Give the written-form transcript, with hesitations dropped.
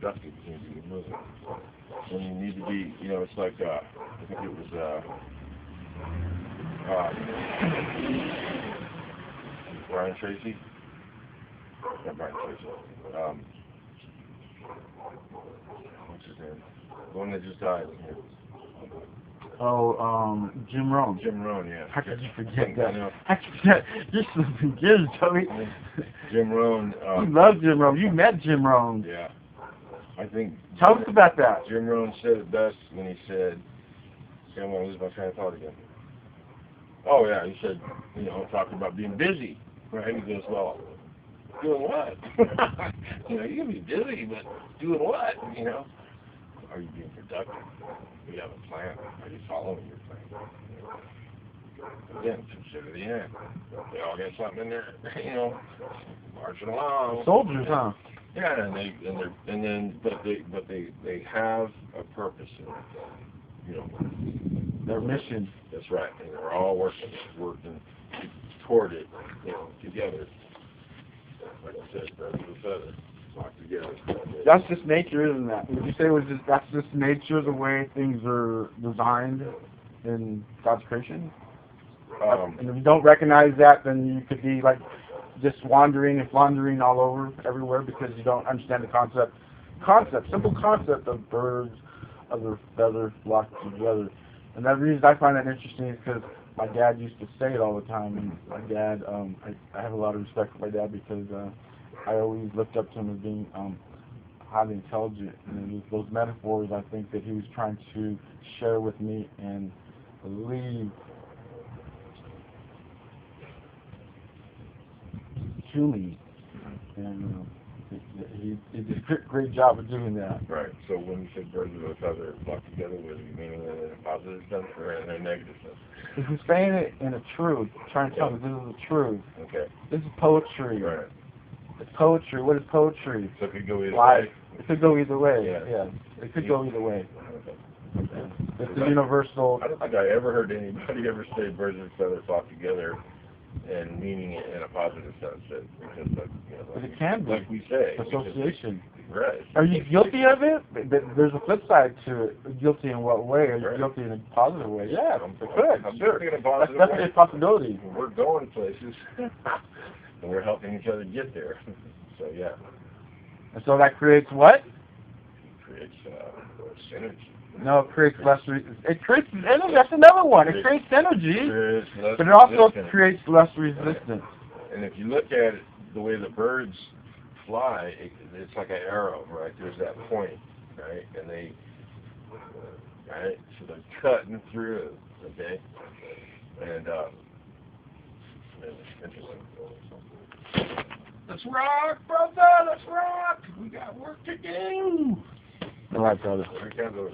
productive, you need to be moving. And you need to be, you know, it's like, I think it was, Brian Tracy? Not Brian Tracy. What's his name? The one that just died. Oh, Jim Rohn. Jim Rohn, yeah. How could you forget that? I know. How could you forget? You're some years, Joey. Jim Rohn. You love Jim Rohn. You met Jim Rohn. Yeah. I think. Tell us about that. Jim Rohn said it best when he said, "I'm going to lose my train of thought again." Oh yeah, he said, you know, talking about being busy, right? He goes, well, doing what? You know, you can be busy, but doing what? You know, are you being productive? Do you have a plan? Are you following your plan? Again, consider the end. They all get something in there, you know, marching along. Soldiers, huh? Yeah, but they have a purpose in it, you know. Their mission. That's right, and they're all working toward it, you know, together. Like I said, birds of a feather, flock together. That's just nature, isn't that? Would you say that's just nature, the way things are designed in God's creation? And if you don't recognize that, then you could be like just wandering and floundering all over everywhere because you don't understand the simple concept of birds of their feather flock together. And the reason I find that interesting is because my dad used to say it all the time. And my dad, I have a lot of respect for my dad because I always looked up to him as being highly intelligent. And those metaphors, I think that he was trying to share with me and leave to me. And he did a great job of doing that. Right. So when you say birds of a feather flock together, was you meaning it in a positive sense or in a negative sense? If you're saying it in a truth, trying to tell me this is the truth. Okay. This is poetry. Right. It's poetry. What is poetry? So it could go either way. It could go either way. Yeah. Yeah. It could go either way. Okay. It's a universal. I don't think I ever heard anybody ever say birds of a feather flock together and meaning it in a positive sense. Because, you know, But it can be. Like we say. Association. Right. Are you guilty of it? There's a flip side to it. Guilty in what way? Are you guilty in a positive way? Yeah, it could. I'm Sure. in a positive That's definitely way. a possibility. We're going places, and we're helping each other get there. So yeah. And so that creates what? It creates synergy. No, it creates less. It creates energy. That's another one. It creates energy, but it also creates less resistance. And if you look at it, the way the birds fly, it's like an arrow, right? There's that point, right? And right? So they're cutting through, okay? And it's interesting. Let's rock, brother! Let's rock! We got work to do! All right, brother. Here comes over.